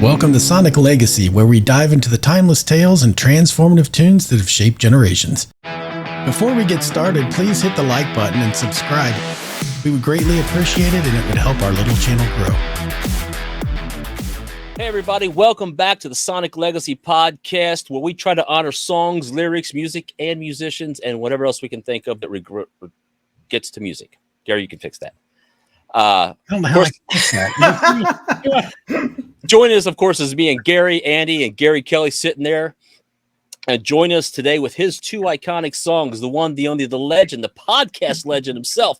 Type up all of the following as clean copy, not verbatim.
Welcome to Sonic Legacy, where we dive into the timeless tales and transformative tunes that have shaped generations. Before we get started, please hit the like button and subscribe. We would greatly appreciate it, and it would help our little channel grow. Hey everybody, welcome back to the Sonic Legacy podcast, where we try to honor songs, lyrics, music, and musicians, and whatever else we can think of that gets to music. Gary, you can fix that. I don't know how I can fix that. Joining us, of course, is me and Gary, Andy, and Gary Kelly sitting there. And join us today with his two iconic songs, the one, the only, the legend, the podcast legend himself,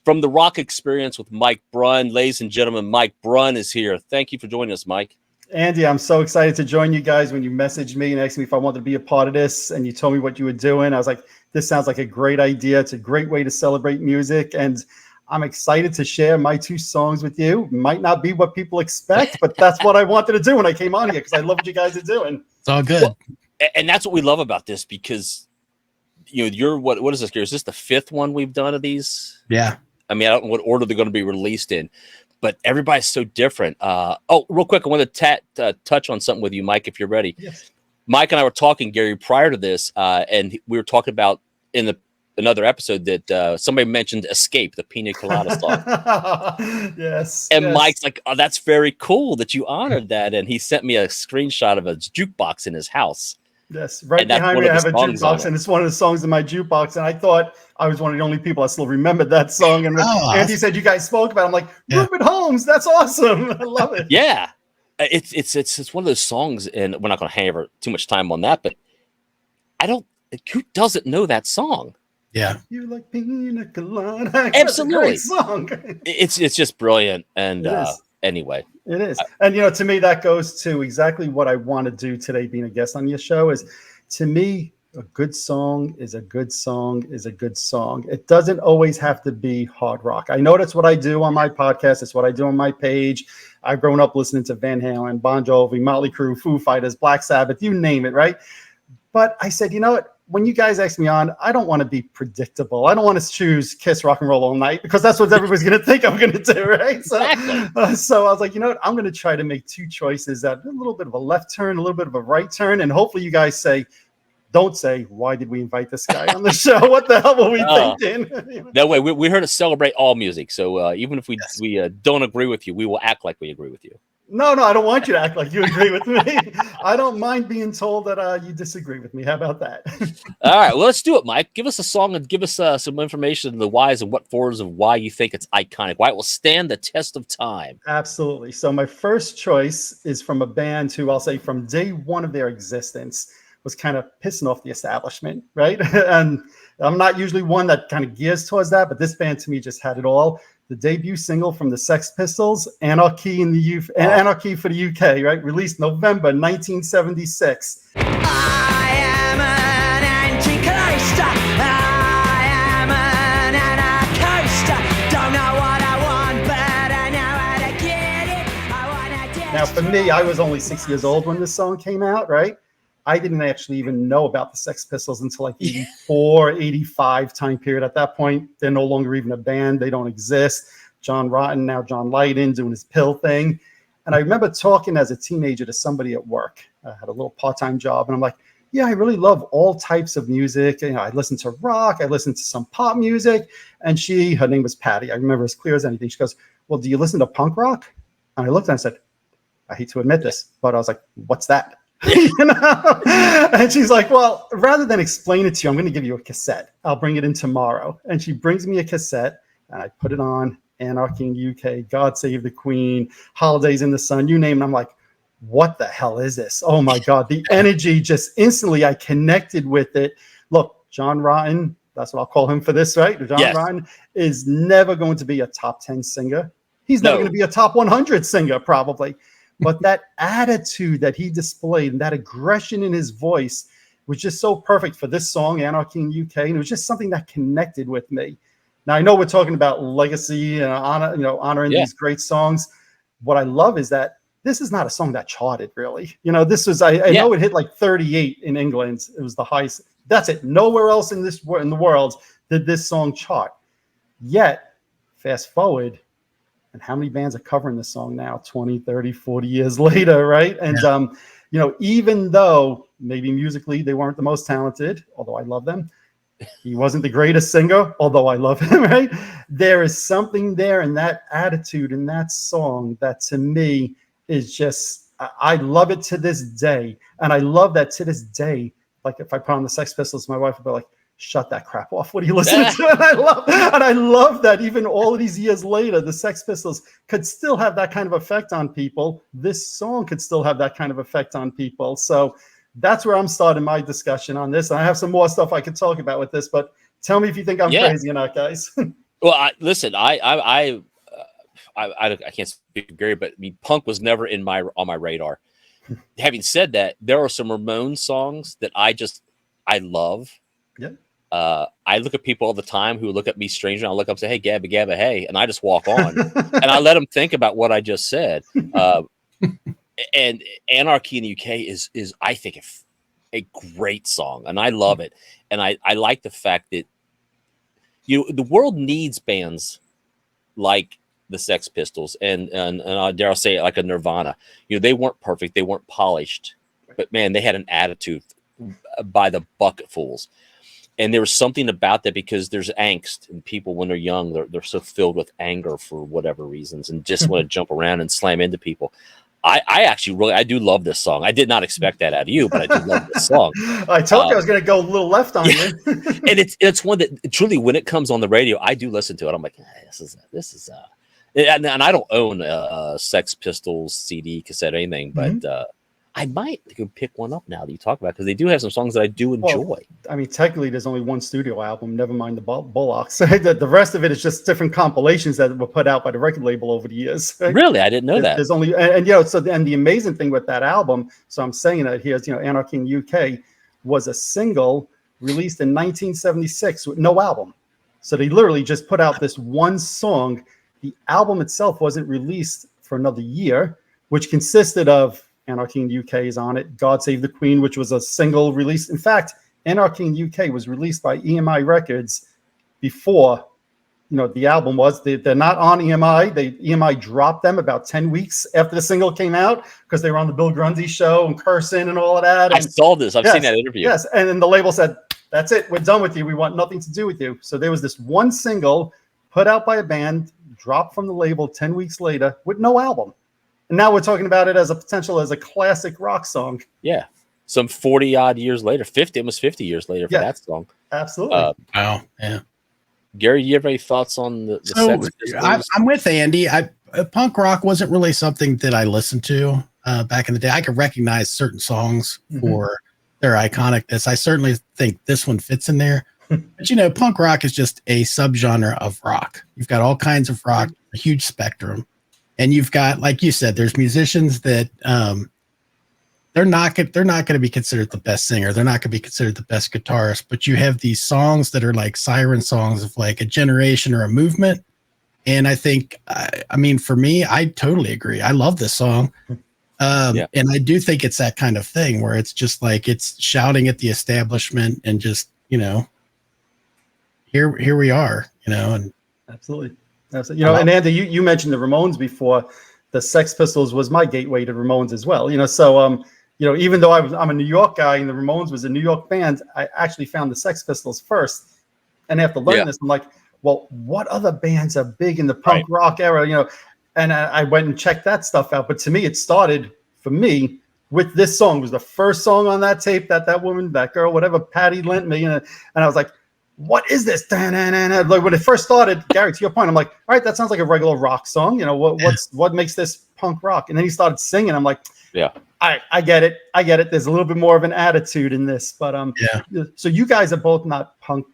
from the rock experience with Mike Brunn. Ladies and gentlemen, Mike Brunn is here. Thank you for joining us, Mike. Andy, I'm so excited to join you guys. When you messaged me and asked me if I wanted to be a part of this, and you told me what you were doing, I was like, this sounds like a great idea. It's a great way to celebrate music, and I'm excited to share my two songs with you. Might not be what people expect, but that's what I wanted to do when I came on here, because I love what you guys are doing. It's all good. Well, and that's what we love about this, because you're what is this, Gary? Is this the fifth one we've done of these? Yeah. I mean, I don't know what order they're going to be released in, but everybody's so different. Real quick, I want to touch on something with you, Mike, if you're ready. Yes. Mike and I were talking, Gary, prior to this, and we were talking about in another episode that somebody mentioned Escape, the Pina Colada song. Yes. And yes. Mike's like, oh, that's very cool that you honored that. And he sent me a screenshot of a jukebox in his house. Yes, right behind me I have a jukebox, and it's one of the songs in my jukebox. And I thought I was one of the only people that still remembered that song. And Andy said you guys spoke about it. I'm like, Rupert Holmes, that's awesome. I love it. Yeah, it's one of those songs, and we're not going to hang over too much time on that. But who doesn't know that song? Yeah, you like Pina Colada. Absolutely, song. It's just brilliant. And anyway. It is. And, to me, that goes to exactly what I want to do today, being a guest on your show, is, to me, a good song is a good song is a good song. It doesn't always have to be hard rock. I know that's what I do on my podcast. It's what I do on my page. I've grown up listening to Van Halen, Bon Jovi, Motley Crue, Foo Fighters, Black Sabbath, you name it, right? But I said, you know what? When you guys ask me on, I don't want to be predictable. I don't want to choose Kiss Rock and Roll All Night, because that's what everybody's going to think I'm going to do, right? So, exactly. So I was like, you know what? I'm going to try to make two choices, a little bit of a left turn, a little bit of a right turn. And hopefully you guys don't say, why did we invite this guy on the show? What the hell were we thinking? That way, we're here to celebrate all music. So even if we don't agree with you, we will act like we agree with you. No, I don't want you to act like you agree with me. I don't mind being told that you disagree with me. How about that? All right, well, let's do it, Mike. Give us a song and give us some information, the whys and what fors of why you think it's iconic, why it will stand the test of time. Absolutely. So my first choice is from a band who, I'll say, from day one of their existence, was kind of pissing off the establishment, right? And I'm not usually one that kind of gears towards that, but this band to me just had it all. The debut single from the Sex Pistols, Anarchy Anarchy for the UK, right? Released November 1976. I am an anti-coaster. I am an anarchoaster. Don't know what I want, but I know how to get it. I wanna get Now, for me, I was only 6 years old when this song came out, right? I didn't actually even know about the Sex Pistols until like 84, 85 time period. At that point, they're no longer even a band. They don't exist. John Rotten, now John Lydon, doing his pill thing. And I remember talking as a teenager to somebody at work. I had a little part-time job, and I'm like, yeah, I really love all types of music. I listen to rock. I listen to some pop music. And her name was Patty. I remember as clear as anything. She goes, well, do you listen to punk rock? And I looked and I said, I hate to admit this, but I was like, what's that? And she's like, well, rather than explain it to you, I'm going to give you a cassette. I'll bring it in tomorrow. And she brings me a cassette, and I put it on. Anarchy in UK, God Save the Queen, Holidays in the Sun, you name it. I'm like, what the hell is this? Oh my God. The energy, just instantly I connected with it. Look, John Rotten, that's what I'll call him for this, right? John Rotten is never going to be a top 10 singer. He's never going to be a top 100 singer, probably. But that attitude that he displayed and that aggression in his voice was just so perfect for this song, Anarchy in UK. And it was just something that connected with me. Now, I know we're talking about legacy and honoring these great songs. What I love is that this is not a song that charted, really. This was, I know it hit like 38 in England. It was the highest. That's it. Nowhere else in the world did this song chart. Yet, fast forward, And how many bands are covering this song now, 20, 30, 40 years later, right? And, you know, even though maybe musically they weren't the most talented, although I love them, he wasn't the greatest singer, although I love him, right? There is something there in that attitude in that song that to me is just, I love it to this day. And I love that to this day. Like if I put on the Sex Pistols, my wife would be like, shut that crap off. What are you listening to? And I love that even all of these years later, the Sex Pistols could still have that kind of effect on people. This song could still have that kind of effect on people. So that's where I'm starting my discussion on this. And I have some more stuff I could talk about with this, but tell me if you think I'm crazy or not, guys. Well, listen, I can't speak to Gary, but I mean, punk was never on my radar. Having said that, there are some Ramones songs that I love. Yeah. I look at people all the time who look at me strange, and I look up and say, "Hey, Gabba, Gabba, hey," and I just walk on, and I let them think about what I just said. And Anarchy in the UK is I think a great song, and I love it, and I like the fact that the world needs bands like the Sex Pistols and I dare I say it, like a Nirvana. You know, they weren't perfect, they weren't polished, but man, they had an attitude by the bucketfuls. And there was something about that because there's angst in people when they're young. They're so filled with anger for whatever reasons and just want to jump around and slam into people. I actually I do love this song. I did not expect that out of you, but I do love this song. I told you I was going to go a little left on you. And it's one that truly, when it comes on the radio, I do listen to it. I'm like, this is and I don't own a Sex Pistols CD, cassette, anything, but I might go pick one up now that you talk about, because they do have some songs that I do enjoy. Well, I mean, technically, there's only one studio album, never mind the Bullocks. The rest of it is just different compilations that were put out by the record label over the years. Right? Really? I didn't know that. There's only, and you know, so, and the amazing thing with that album, so I'm saying that here is, you know, Anarchy in UK was a single released in 1976 with no album. So they literally just put out this one song. The album itself wasn't released for another year, which consisted of Anarchy in UK is on it, God Save the Queen, which was a single release. In fact, Anarchy in UK was released by EMI Records before, you know, the album was. They're not on EMI. EMI dropped them about 10 weeks after the single came out because they were on the Bill Grundy show and cursing and all of that. And, I saw this. I've seen that interview. Yes, and then the label said, that's it. We're done with you. We want nothing to do with you. So there was this one single put out by a band, dropped from the label 10 weeks later with no album. And now we're talking about it as a potential, as a classic rock song. Yeah. Some 40 odd years later, almost 50 years later for that song. Absolutely. Wow. Yeah. Gary, you have any thoughts on the Sex Pistols? I'm with Andy. Punk rock wasn't really something that I listened to back in the day. I could recognize certain songs for their iconicness. I certainly think this one fits in there. But, you know, punk rock is just a subgenre of rock. You've got all kinds of rock, a huge spectrum. And you've got, like you said, there's musicians that they're not going to be considered the best singer. They're not going to be considered the best guitarist. But you have these songs that are like siren songs of like a generation or a movement. And I think, I mean, for me, I totally agree. I love this song. And I do think it's that kind of thing where it's just like it's shouting at the establishment and just, you know, here we are, you know. And absolutely. You know, and Andy, you mentioned the Ramones before. The Sex Pistols was my gateway to Ramones as well. You know, so you know, even though I'm a New York guy and the Ramones was a New York band, I actually found the Sex Pistols first. And after learning this, I'm like, well, what other bands are big in the punk rock era? You know, and I went and checked that stuff out. But to me, it started for me with this song. It was the first song on that tape that woman, that girl, whatever, Patty lent me, and I was like, what is this? Like when it first started, Gary, to your point, I'm like, all right, that sounds like a regular rock song. You know, what makes this punk rock? And then he started singing. I'm like, yeah, I get it. I get it. There's a little bit more of an attitude in this, but so you guys are both not punk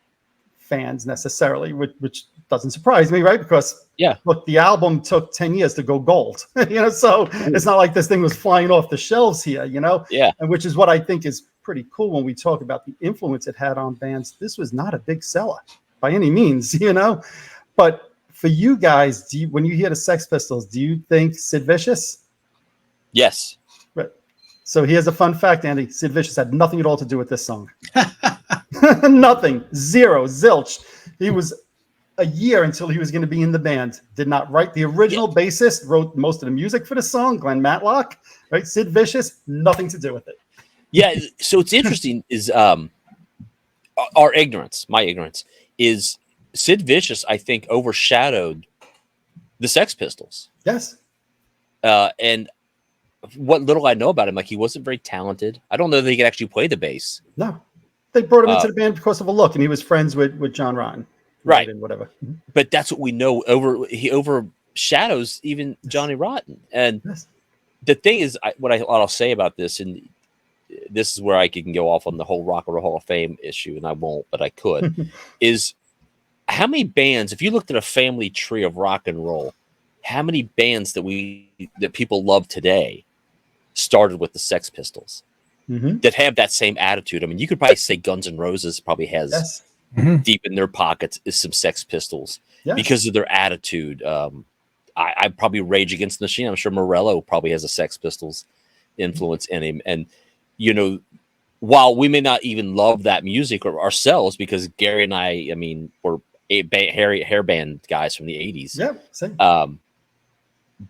fans necessarily, which doesn't surprise me, right? Because look, the album took 10 years to go gold, you know, so it's not like this thing was flying off the shelves here, you know, and which is what I think is pretty cool when we talk about the influence it had on bands. This was not a big seller by any means, you know, but for you guys, when you hear the Sex Pistols, do you think Sid Vicious? Yes. Right. So here's a fun fact, Andy. Sid Vicious had nothing at all to do with this song. Nothing. Zero. Zilch. He was a year until he was going to be in the band. Did not write. The original bassist wrote most of the music for the song, Glenn Matlock, right? Sid Vicious, nothing to do with it. Yeah. So it's interesting is our ignorance, my ignorance, is Sid Vicious, I think, overshadowed the Sex Pistols. Yes. And what little I know about him, like he wasn't very talented. I don't know that he could actually play the bass. No. They brought him into the band because of a look, and he was friends with John Ron. Right. And whatever. But that's what we know. He overshadows even Johnny Rotten. And the thing is, what I'll say about this, and this is where I can go off on the whole Rock and Roll Hall of Fame issue, and I won't, but I could, is how many bands, if you looked at a family tree of rock and roll, how many bands that people love today started with the Sex Pistols that have that same attitude? I mean, you could probably say Guns N' Roses probably has deep in their pockets is some Sex Pistols because of their attitude. I probably Rage Against the Machine. I'm sure Morello probably has a Sex Pistols influence in him. And, you know, while we may not even love that music ourselves, because Gary and I mean, were hair band guys from the 80s. Yeah, same.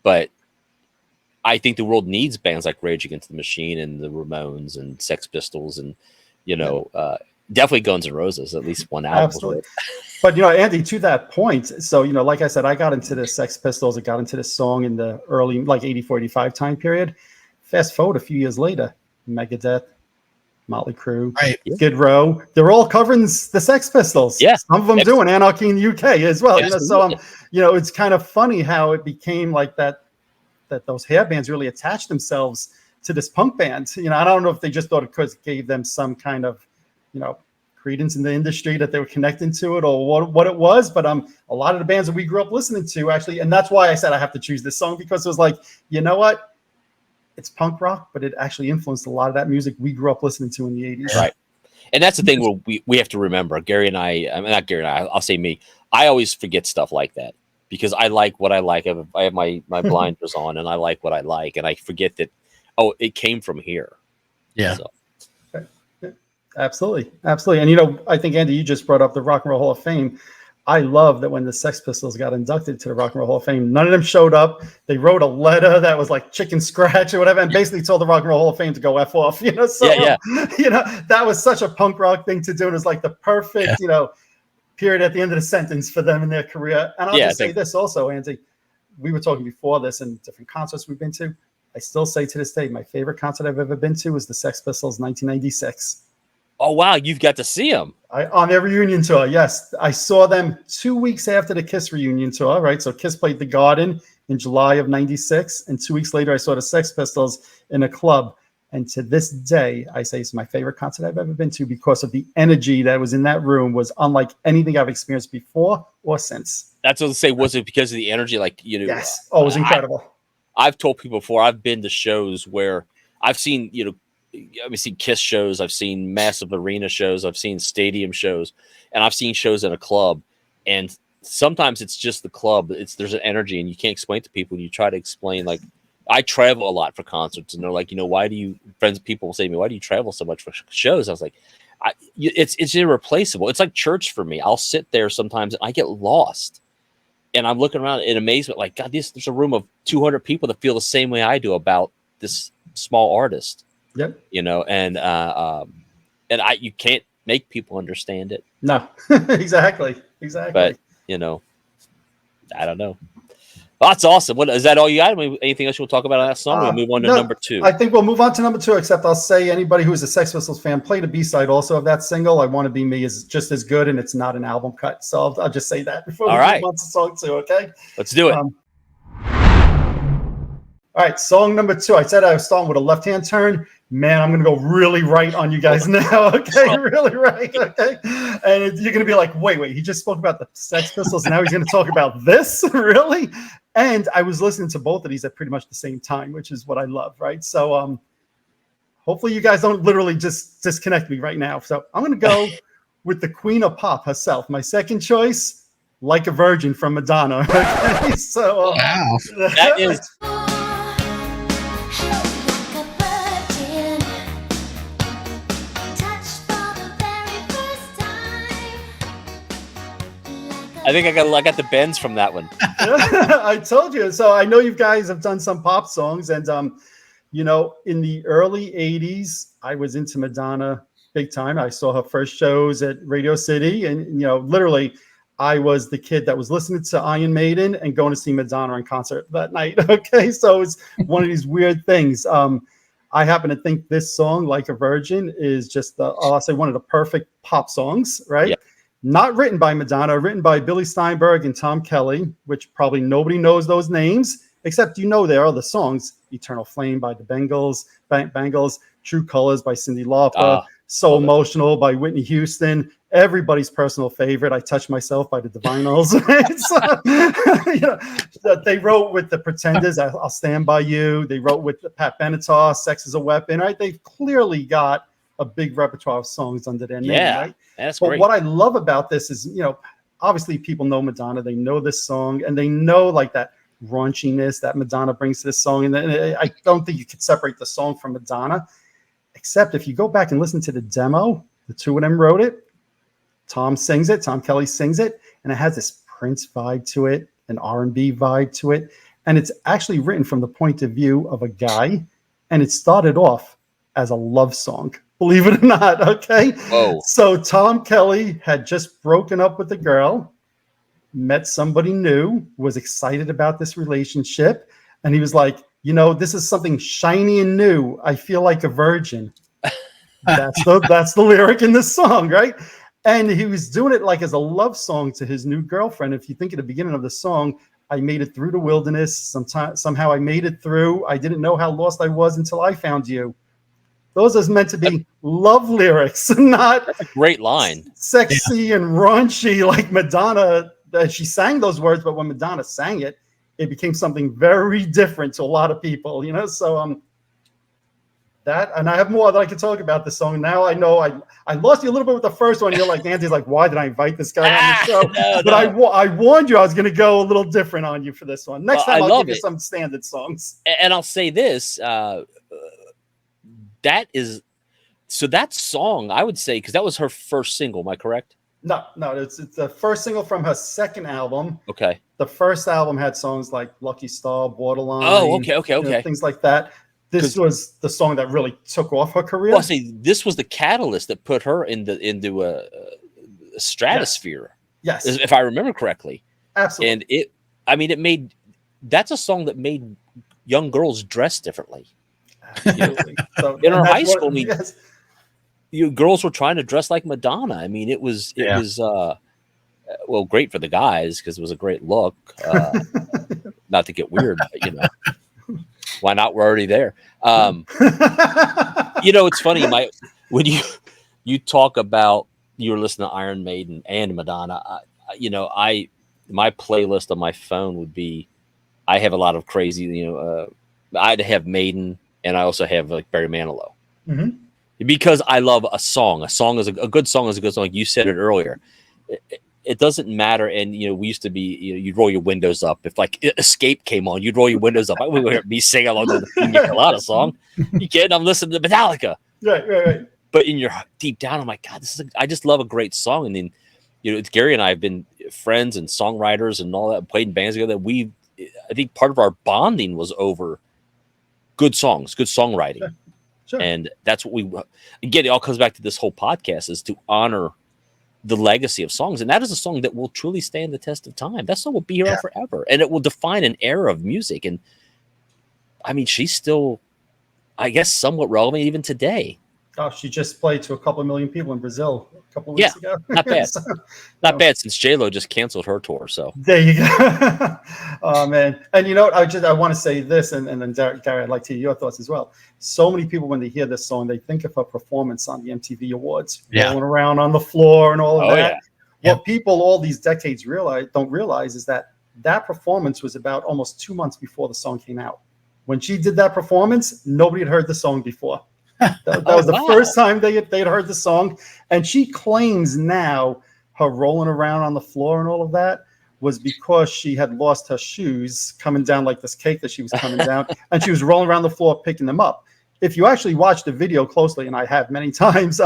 But I think the world needs bands like Rage Against the Machine and the Ramones and Sex Pistols and, you know, definitely Guns N' Roses, at least one album. Absolutely. But, you know, Andy, to that point, so, you know, like I said, I got into the Sex Pistols. I got into this song in the early, like 84, 85 time period. Fast forward a few years later, Megadeth, Motley Crue, Skid Row, they're all covering the Sex Pistols. Yeah. Some of them doing Anarchy in the UK as well. You know, so, you know, it's kind of funny how it became like that those hair bands really attached themselves to this punk band. You know, I don't know if they just thought it gave them some kind of, you know, credence in the industry that they were connecting to it, or what it was. But a lot of the bands that we grew up listening to actually, and that's why I said I have to choose this song, because it was like, you know what? It's punk rock, but it actually influenced a lot of that music we grew up listening to in the 80s. Right. And that's the thing where we have to remember, Gary and I mean, not Gary and I'll say me, I always forget stuff like that because I like what I like. I have my blinders on and I like what I like. And I forget that, it came from here. Yeah. So. Absolutely. Absolutely. And, you know, I think, Andy, you just brought up the Rock and Roll Hall of Fame. I love that when the Sex Pistols got inducted to the Rock and Roll Hall of Fame, none of them showed up. They wrote a letter that was like chicken scratch or whatever, and basically told the Rock and Roll Hall of Fame to go F off, you know? So, you know, that was such a punk rock thing to do. And it was like the perfect, you know, period at the end of the sentence for them in their career. And I'll just say this also, Andy, we were talking before this and different concerts we've been to. I still say to this day, my favorite concert I've ever been to was the Sex Pistols 1996. Oh, wow. You've got to see them. On their reunion tour, yes. I saw them 2 weeks after the Kiss reunion tour, right? So Kiss played the Garden in July of 96. And 2 weeks later, I saw the Sex Pistols in a club. And to this day, I say it's my favorite concert I've ever been to because of the energy that was in that room was unlike anything I've experienced before or since. That's what I say. Was it because of the energy? Like, you know, yes. Oh, it was incredible. I've told people before, I've been to shows where I've seen, you know, I've seen Kiss shows, I've seen massive arena shows, I've seen stadium shows, and I've seen shows in a club. And sometimes it's just the club. There's an energy, and you can't explain to people. And you try to explain, like, I travel a lot for concerts, and they're like, you know, people will say to me, why do you travel so much for shows? I was like, it's irreplaceable. It's like church for me. I'll sit there sometimes and I get lost. And I'm looking around in amazement, like, God, there's a room of 200 people that feel the same way I do about this small artist. Yep. You know, and you can't make people understand it. No, exactly. But, you know, I don't know. Well, that's awesome. What is that? All you got? Anything else you want to talk about on that song? We'll move on to number 2. I think we'll move on to number 2. Except I'll say anybody who's a Sex Pistols fan, play the B-side also of that single. I Want to Be Me is just as good, and it's not an album cut. So I'll just say that before we move on to song 2. Okay, let's do it. All right, song number 2. I said I was starting with a left-hand turn. Man, I'm going to go really right on you guys now, okay? Really right, okay? And you're going to be like, wait, he just spoke about the Sex Pistols, and now he's going to talk about this? Really? And I was listening to both of these at pretty much the same time, which is what I love, right? So hopefully you guys don't literally just disconnect me right now. So I'm going to go with the Queen of Pop herself. My second choice, Like a Virgin from Madonna, okay? So, wow. That is... I think I got the bends from that one. I told you. So I know you guys have done some pop songs, and you know, in the early '80s, I was into Madonna big time. I saw her first shows at Radio City, and you know, literally, I was the kid that was listening to Iron Maiden and going to see Madonna in concert that night. Okay, so it's one of these weird things. I happen to think this song, "Like a Virgin," is just I'll say one of the perfect pop songs, right? Yeah. Not written by Madonna, written by Billy Steinberg and Tom Kelly, which probably nobody knows those names, except you know there are the songs: "Eternal Flame" by the Bangles, "True Colors" by Cyndi Lauper, "So Emotional" by Whitney Houston, everybody's personal favorite, "I Touch Myself" by the Divinyls. You know, they wrote with the Pretenders, I'll Stand By You. They wrote with Pat Benatar, "Sex is a Weapon," right? They've clearly got a big repertoire of songs under their name, right? That's but great. what I love about this is, you know, obviously people know Madonna, they know this song, and they know like that raunchiness that Madonna brings to this song. And I don't think you could separate the song from Madonna, except if you go back and listen to the demo, the two of them wrote it. Tom Kelly sings it, and it has this Prince vibe to it, an R&B vibe to it. And it's actually written from the point of view of a guy, and it started off as a love song, believe it or not. Okay. Whoa. So Tom Kelly had just broken up with a girl, met somebody new, was excited about this relationship, and he was like, you know, this is something shiny and new. I feel like a virgin. That's the lyric in this song, right? And he was doing it like as a love song to his new girlfriend. If you think at the beginning of the song, "I made it through the wilderness. Somehow I made it through. I didn't know how lost I was until I found you." Those are meant to be love lyrics, not That's a great line. Sexy and raunchy like Madonna. She sang those words, but when Madonna sang it, it became something very different to a lot of people, you know? So that, and I have more that I can talk about this song. Now I know I lost you a little bit with the first one. You're like, Andy's like, why did I invite this guy on the show? But I warned you I was going to go a little different on you for this one. Next time I'll give you some standard songs. And I'll say this, that song, I would say, because that was her first single, am I correct? No, it's the first single from her second album. Okay. The first album had songs like "Lucky Star," "Borderline." Oh, okay. You know, things like that. This was the song that really took off her career. Well, see, this was the catalyst that put her into a stratosphere. Yes, if I remember correctly. Absolutely. And that's a song that made young girls dress differently. Absolutely. So, in our high school, girls were trying to dress like Madonna. I mean, it was well, great for the guys because it was a great look. Not to get weird, but you know. Why not? We're already there. You know, it's funny. When you talk about you're listening to Iron Maiden and Madonna, my playlist on my phone would be. I have a lot of crazy. You know, I'd have Maiden, and I also have like Barry Manilow, because I love a song. A song is a good song is a good song. You said it earlier. It doesn't matter. And, you know, we used to be, you know, you'd roll your windows up. If like Escape came on, you'd roll your windows up. I wouldn't be singing along to the Pina Colada song. You kidding? I'm listening to Metallica. Right. But in your deep down, I'm like, God, I just love a great song. And then, you know, Gary and I have been friends and songwriters and all that, played in bands together. I think part of our bonding was over good songs, good songwriting. Sure. And that's what again, it all comes back to this whole podcast is to honor the legacy of songs. And that is a song that will truly stand the test of time. That song will be here forever. And it will define an era of music. And I mean, she's still, I guess, somewhat relevant even today. Oh, she just played to a couple of million people in Brazil a couple of weeks ago. Not bad. Not bad since J-Lo just canceled her tour. So there you go. Oh, man. And you know what? I want to say this, and then Gary, I'd like to hear your thoughts as well. So many people, when they hear this song, they think of her performance on the MTV Awards, rolling around on the floor and all of that. Yeah. What people all these decades don't realize is that performance was about almost 2 months before the song came out. When she did that performance, nobody had heard the song before. That was the first time they'd heard the song. And she claims now her rolling around on the floor and all of that was because she had lost her shoes coming down like this cake that she was coming down. And she was rolling around the floor picking them up. If you actually watch the video closely, and I have many times,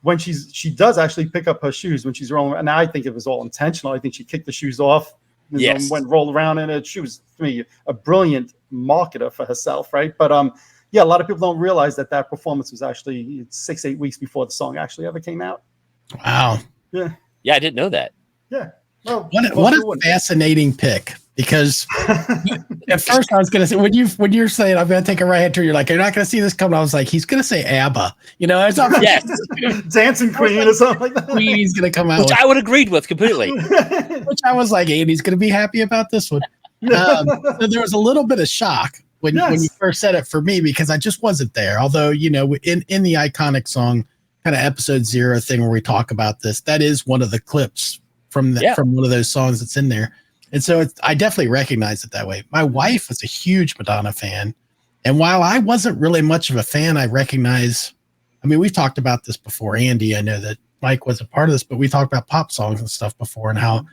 when she does actually pick up her shoes when she's rolling around. And I think it was all intentional. I think she kicked the shoes off, Yes. went roll around in it. She was, to me, a brilliant marketer for herself, right? But yeah, a lot of people don't realize that performance was actually 6-8 weeks before the song actually ever came out. Wow. Yeah. Yeah, I didn't know that. Yeah. Well, What a fascinating pick, because at first I was going to say, when you're saying I'm going to take a right hand turn, you're like, you're not going to see this coming. I was like, he's going to say ABBA, I thought, Yes. Dancing Queen or something like that. Queen's going to come out, Which I would agreed with completely. which I was like, Andy's going to be happy about this one. So there was a little bit of shock when you first said it for me, because I just wasn't there. Although, in the iconic song, kind of episode 0 thing where we talk about this, that is one of the clips from one of those songs that's in there. And so I definitely recognize it that way. My wife was a huge Madonna fan. And while I wasn't really much of a fan, I recognize, we've talked about this before, Andy. I know that Mike was a part of this, but we talked about pop songs and stuff before, and how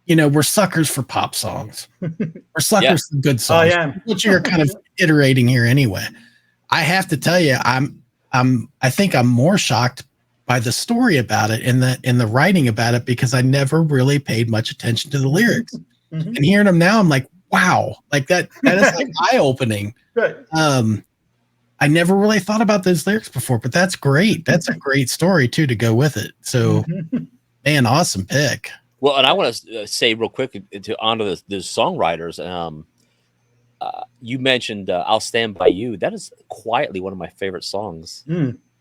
we're suckers for pop songs. We're suckers for good songs. I am. Which you're kind of iterating here anyway. I have to tell you, I think I'm more shocked by the story about it and the writing about it, because I never really paid much attention to the lyrics. Mm-hmm. And hearing them now, I'm like, wow, like that is like eye-opening. Right. I never really thought about those lyrics before, but that's great. That's a great story too to go with it. So, man, awesome pick. Well, and I want to say real quick to honor the songwriters. You mentioned "I'll Stand by You." That is quietly one of my favorite songs.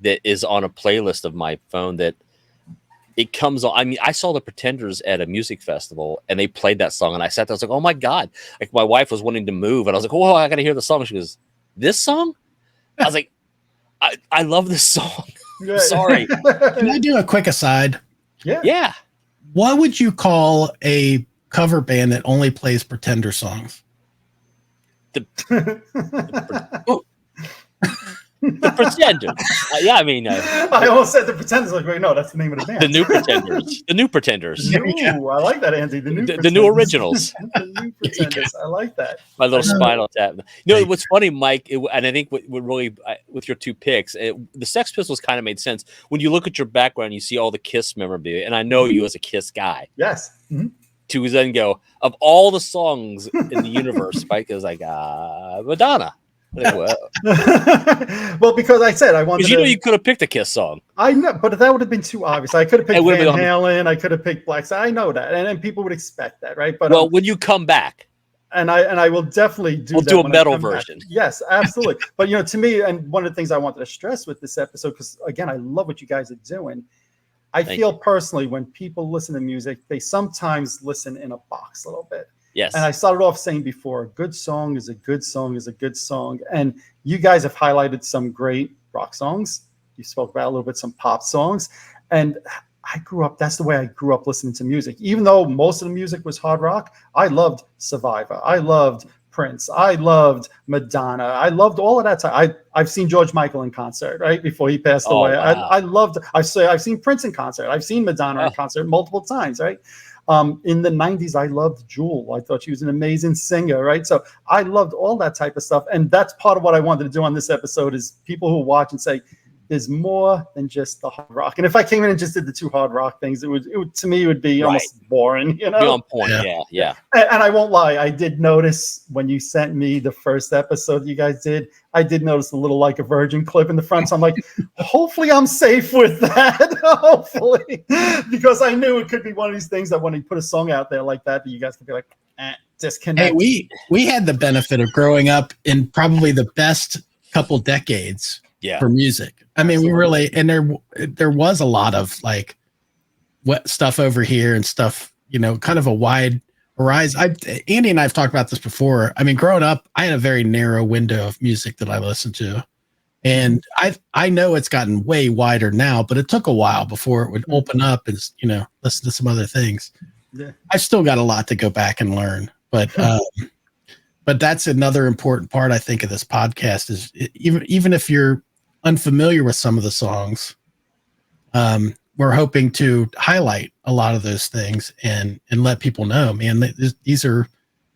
That is on a playlist of my phone. That it comes on. I saw the Pretenders at a music festival, and they played that song, and I sat there. I was like, "Oh my god!" Like, my wife was wanting to move, and I was like, "Oh, I got to hear the song." She goes, "This song?" I was like, "I love this song." I'm sorry. Can I do a quick aside? Yeah. What would you call a cover band that only plays Pretender songs? The Pretenders. I almost said the Pretenders. Like, wait, no, that's the name of the band. The New Pretenders. The New Pretenders. Ooh, I like that, Andy. The new originals. The New Pretenders. I like that. My little spinal tap. What's funny, Mike, and I think what really, with your two picks, the Sex Pistols kind of made sense. When you look at your background, you see all the Kiss memorabilia, and I know you as a Kiss guy. Yes. Mm-hmm. To then go, of all the songs in the universe, Mike is like, Madonna. Like, well, because I said I wanted. Because you could have picked a Kiss song. I know, but that would have been too obvious. I could have picked Van been Halen. I could have picked Black Sabbath. I know that, and then people would expect that, right? But when you come back, and I will definitely do. We'll that do a when metal I come version. Back. Yes, absolutely. But to me, and one of the things I wanted to stress with this episode, because again, I love what you guys are doing. I feel personally, when people listen to music, they sometimes listen in a box a little bit. Yes. And I started off saying before, a good song is a good song is a good song. And you guys have highlighted some great rock songs. You spoke about a little bit some pop songs. And that's the way I grew up listening to music. Even though most of the music was hard rock, I loved Survivor. I loved Prince. I loved Madonna. I loved all of that time. I've seen George Michael in concert, right? Before he passed away. Wow. I've seen Prince in concert. I've seen Madonna in concert multiple times, right? In the 90s, I loved Jewel. I thought she was an amazing singer, right? So I loved all that type of stuff. And that's part of what I wanted to do on this episode is people who watch and say, there's more than just the hard rock. And if I came in and just did the two hard rock things, it would to me, it would be almost boring, Be on point, yeah. And I won't lie, I did notice when you sent me the first episode you guys did, I did notice a little Like a Virgin clip in the front. So I'm like, hopefully I'm safe with that. Hopefully. Because I knew it could be one of these things that when you put a song out there like that you guys could be like, disconnect. Hey, we had the benefit of growing up in probably the best couple decades for music. I mean, we really, and there was a lot of like wet stuff over here and stuff, kind of a wide horizon. Andy and I have talked about this before. I mean, growing up, I had a very narrow window of music that I listened to. And I know it's gotten way wider now, but it took a while before it would open up and, listen to some other things. Yeah. I've still got a lot to go back and learn, but that's another important part, I think, of this podcast is even if you're unfamiliar with some of the songs, we're hoping to highlight a lot of those things and let people know, man, these are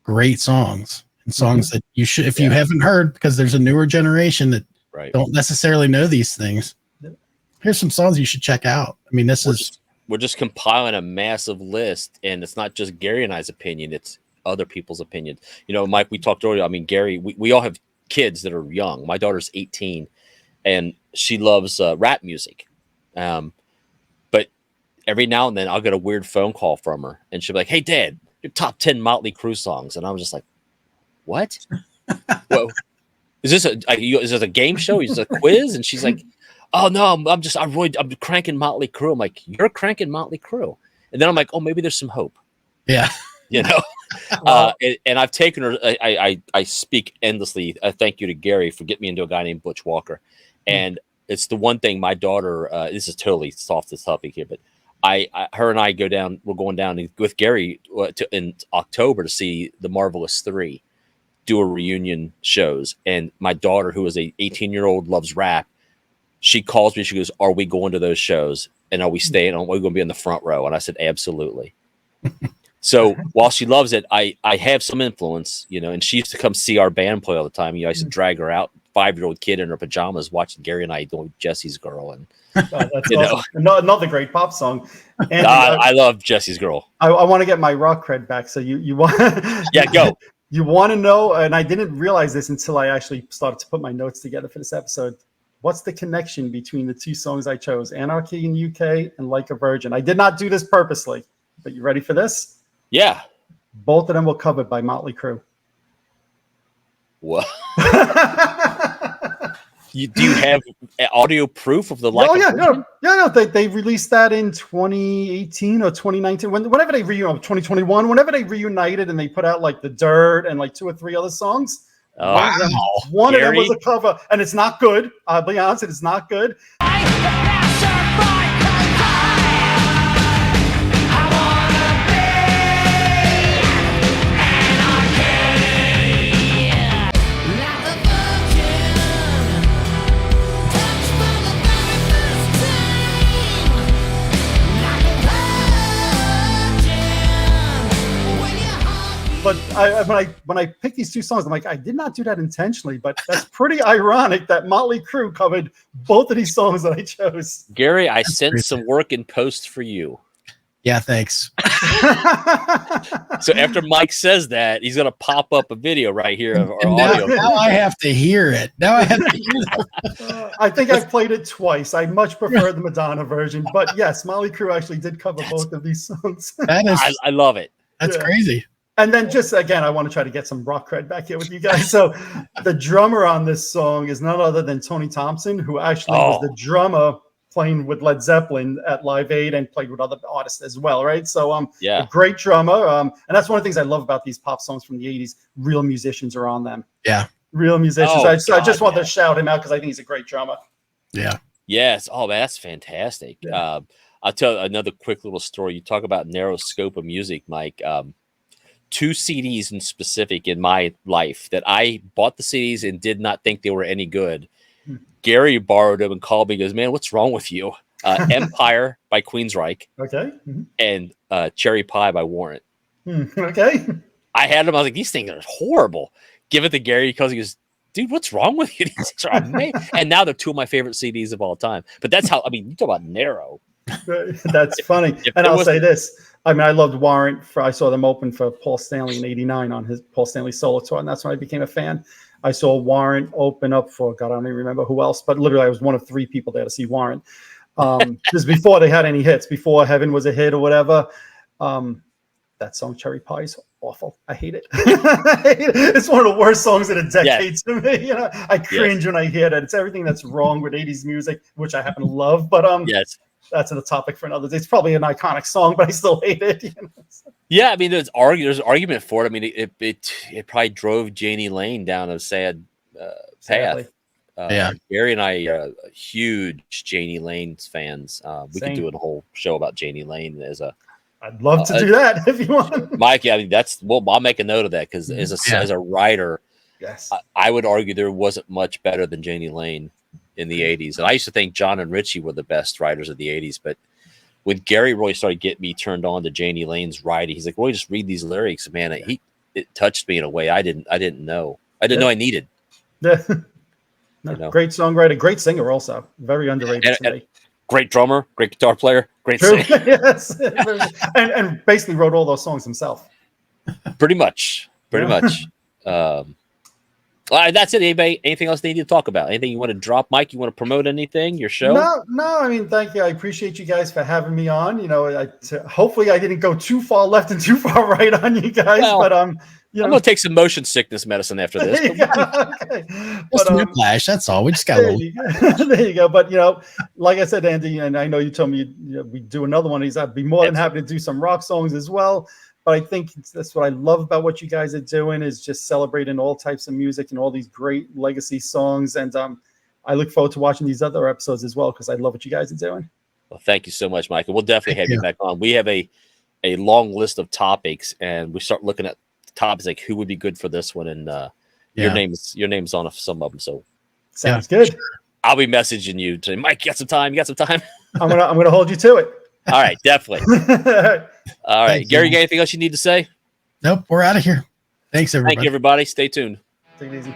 great songs and songs that you should, if you haven't heard, because there's a newer generation that don't necessarily know these things. here's some songs you should check out. I mean, we're just compiling a massive list, and it's not just Gary and I's opinion; it's other people's opinion. Mike, we talked earlier. I mean, Gary, we all have kids that are young. My daughter's 18, and she loves rap music. But every now and then, I'll get a weird phone call from her, and she'll be like, "Hey, Dad, your top 10 Motley Crue songs," and I was just like, "What? Well, is this a game show? Is this a quiz?" And she's like, "Oh no, I'm cranking Motley Crue." I'm like, "You're cranking Motley Crue," and then I'm like, "Oh, maybe there's some hope." Yeah, and I've taken her. I speak endlessly. Thank you to Gary for getting me into a guy named Butch Walker, and it's the one thing my daughter. This is totally soft this topic here, but her and I we're going down with Gary in October to see the Marvelous Three do a reunion shows, and my daughter, who is a 18-year-old, loves rap. She calls me. She goes, "Are we going to those shows? And are we staying? Are we going to be in the front row?" And I said, "Absolutely." So while she loves it, I have some influence, and she used to come see our band play all the time. I used to drag her out, 5-year-old kid in her pajamas, watching Gary and I doing Jesse's Girl. And that's awesome. Another great pop song. And I love Jesse's Girl. I want to get my rock cred back. So you want? Yeah, go. You want to know? And I didn't realize this until I actually started to put my notes together for this episode. What's the connection between the two songs I chose, Anarchy in UK and Like a Virgin? I did not do this purposely, but you ready for this? Yeah. Both of them were covered by Motley Crue. What? Do you have audio proof of the Like? Oh yeah, they released that in 2018 or 2019. Whenever they 2021, whenever they reunited and they put out like The Dirt and like 2 or 3 other songs. One of them was a cover, and it's not good. I'll be honest, it's not good. But when I picked these two songs, I'm like, I did not do that intentionally, but that's pretty ironic that Motley Crue covered both of these songs that I chose. Gary, I sent some work in post for you. Yeah, thanks. So after Mike says that, he's going to pop up a video right here of our audio. Now I have to hear it. Now I have to hear it. I think I've played it twice. I much prefer the Madonna version, but yes, Motley Crue actually did cover both of these songs. I love it. That's crazy. And then just again, I want to try to get some rock cred back here with you guys. So the drummer on this song is none other than Tony Thompson, who actually was the drummer playing with Led Zeppelin at Live Aid and played with other artists as well, right? So a great drummer. And that's one of the things I love about these pop songs from the 80s. Real musicians are on them. Yeah. Real musicians. I just want to shout him out because I think he's a great drummer. Yeah. Yes. Oh, that's fantastic. Yeah. I'll tell another quick little story. You talk about narrow scope of music, Mike. 2 CDs in specific in my life that I bought the CDs and did not think they were any good. Gary borrowed them and called me and goes, "Man, what's wrong with you?" Empire by Queensryche. Okay. And Cherry Pie by Warrant. Okay. I had them. I was like, these things are horrible. Give it to Gary because he goes, "Dude, what's wrong with you?" These things are amazing. And now they're 2 of my favorite CDs of all time. But that's how, you talk about narrow. That's funny. And I'll say this. I loved Warrant. I saw them open for Paul Stanley in '89 on his Paul Stanley solo tour, and that's when I became a fan. I saw Warrant open up for, God, I don't even remember who else, but literally I was one of 3 people there to see Warrant. Just before they had any hits, before Heaven was a hit or whatever. That song, Cherry Pie, is awful. I hate it. It's one of the worst songs in a decade to me. I cringe when I hear that. It's everything that's wrong with 80s music, which I happen to love, but that's a topic for another day. It's probably an iconic song, but I still hate it. Yeah, there's argument for it. It probably drove Janie Lane down a sad path. Gary and I are huge Janie Lane fans. We could do a whole show about Janie Lane I'd love to do that if you want. Mike, I'll make a note of that because as a writer, yes, I would argue there wasn't much better than Janie Lane in the 80s. And I used to think John and Richie were the best writers of the 80s, but when Gary really started getting me turned on to Janie Lane's writing, he's like, "Well, just read these lyrics." Man, it touched me in a way I didn't know. I didn't know I needed. Yeah. Great songwriter, great singer also. Very underrated to me. Great drummer, great guitar player, great True. singer. Yes. And basically wrote all those songs himself. Pretty much. That's it. Anybody, anything else they need to talk about? Anything you want to drop, Mike? You want to promote anything? Your show? No. I mean, thank you. I appreciate you guys for having me on. You know, hopefully I didn't go too far left and too far right on you guys, but you know, I'm gonna take some motion sickness medicine after this. Okay. Just a whiplash. That's all. We just got a little. There you go. But you know, like I said, Andy, and I know you told me we do another one of these. I'd be more than happy to do some rock songs as well. But I think that's what I love about what you guys are doing is just celebrating all types of music and all these great legacy songs. And I look forward to watching these other episodes as well because I love what you guys are doing. Well, thank you so much, Michael. We'll definitely have you back on. We have a long list of topics, and we start looking at topics like who would be good for this one. And your name's on some of them. So sounds good. I'll be messaging you today. Mike, you got some time? I'm gonna hold you to it. All right, definitely. All right, Thanks, Gary, man. got anything else you need to say? Nope, we're out of here. Thanks, everybody. Thank you, everybody. Stay tuned. Take it easy.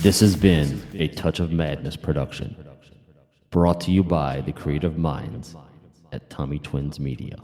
This has been a Touch of Madness production, brought to you by the creative minds at Tommy Twins Media.